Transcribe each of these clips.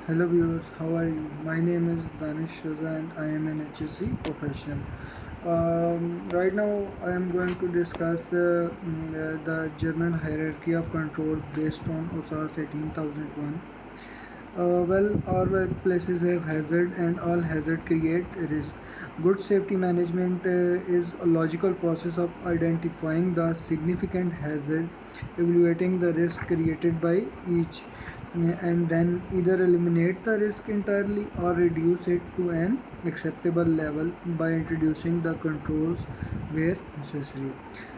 Hello viewers, how are you? My name is Danish Raza and I am an HSC professional. Right now I am going to discuss the German hierarchy of control based on OSAS 18001. Our workplaces have hazard and all hazard create risk. Good safety management is a logical process of identifying the significant hazard, evaluating the risk created by each, and then either eliminate the risk entirely or reduce it to an acceptable level by introducing the controls where necessary.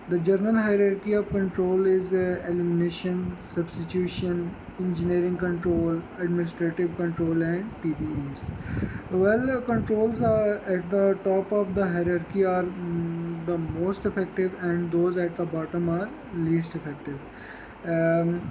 The German hierarchy of control is elimination, substitution, engineering control, administrative control, and PPEs. Controls are at the top of the hierarchy are the most effective, and those at the bottom are least effective. Um,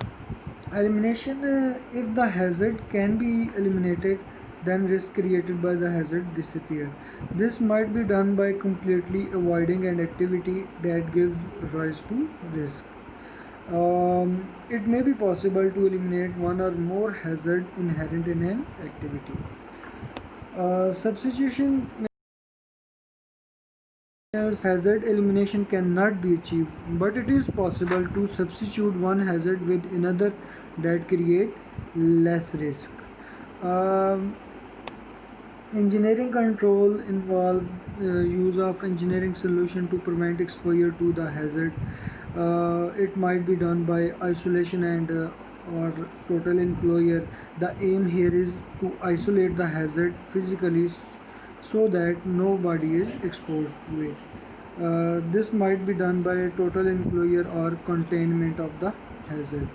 Elimination, if the hazard can be eliminated, then risk created by the hazard disappear. This might be done by completely avoiding an activity that gives rise to risk. It may be possible to eliminate one or more hazard inherent in an activity. Substitution as hazard elimination cannot be achieved, but it is possible to substitute one hazard with another that create less risk. Um, Engineering control involve use of engineering solution to prevent exposure to the hazard. It might be done by isolation and or total enclosure. The aim here is to isolate the hazard physically so that nobody is exposed to it. This might be done by total enclosure or containment of the hazard.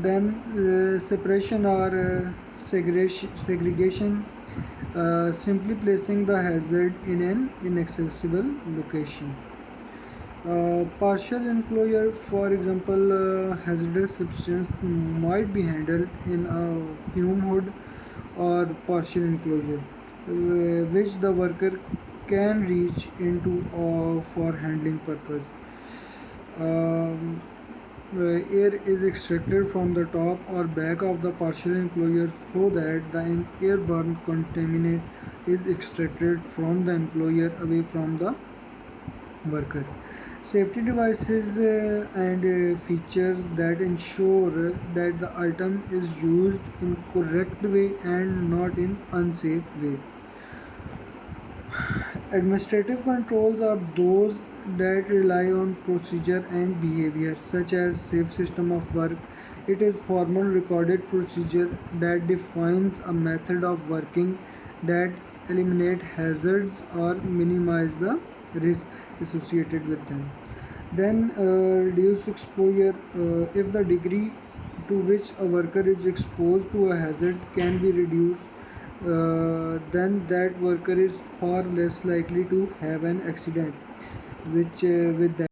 Then separation or segregation, simply placing the hazard in an inaccessible location. Partial enclosure, for example, hazardous substance might be handled in a fume hood or partial enclosure, which the worker can reach into for handling purpose. Um, Air is extracted from the top or back of the partial enclosure so that the airborne contaminant is extracted from the enclosure away from the worker. Safety devices and features that ensure that the item is used in correct way and not in unsafe way. Administrative controls are those that rely on procedure and behavior, such as safe system of work. It is formal recorded procedure that defines a method of working that eliminate hazards or minimize the risk associated with them. Then reduce exposure. If the degree to which a worker is exposed to a hazard can be reduced, then that worker is far less likely to have an accident which with that.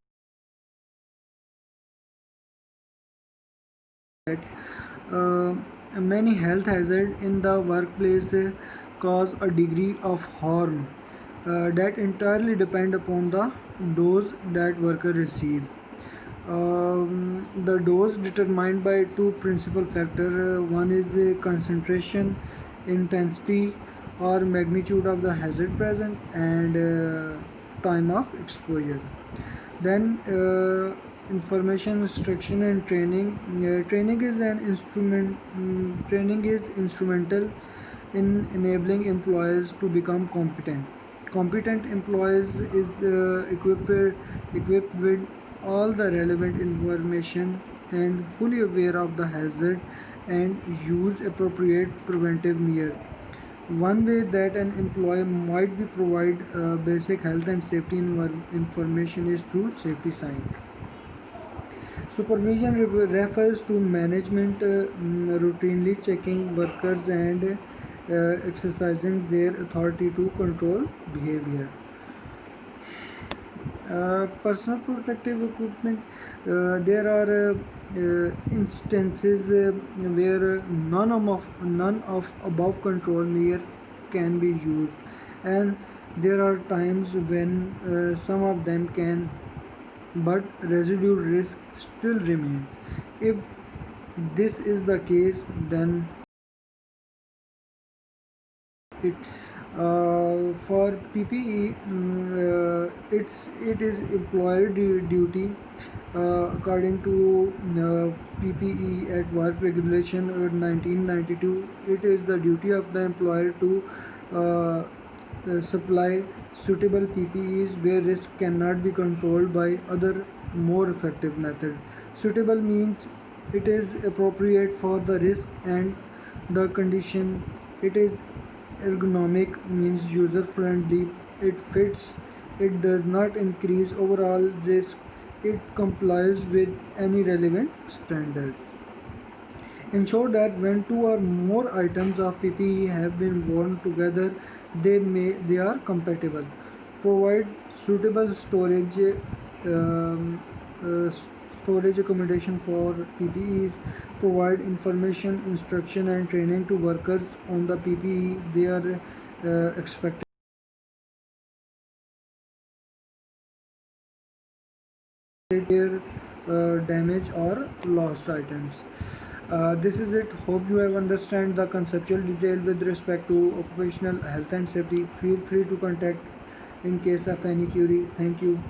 uh, Many health hazards in the workplace cause a degree of harm that entirely depend upon the dose that worker receives. The dose determined by two principal factors. One is concentration, intensity, or magnitude of the hazard present, and time of exposure. Then information instruction and training. Training is instrumental in enabling employees to become competent. Competent employees is equipped with all the relevant information and fully aware of the hazard and use appropriate preventive measures. One way that an employee might be provide basic health and safety information is through safety signs. Supervision refers to management routinely checking workers and exercising their authority to control behavior. Personal protective equipment. There are instances where none of above control measure can be used, and there are times when some of them can, but residual risk still remains. If this is the case, then For PPE, it is employer duty according to PPE at Work Regulation 1992. It is the duty of the employer to supply suitable PPEs where risk cannot be controlled by other more effective method. Suitable means it is appropriate for the risk and the condition. It is ergonomic means user friendly. It fits. It does not increase overall risk. It complies with any relevant standards. Ensure that when two or more items of PPE have been worn together, they are compatible. Provide suitable um, uh, storage accommodation for PPEs. Provide information, instruction, and training to workers on the PPE they are expected their damage or lost items. This is it. Hope you have understand the conceptual detail with respect to occupational health and safety. Feel free to contact in case of any query. Thank you.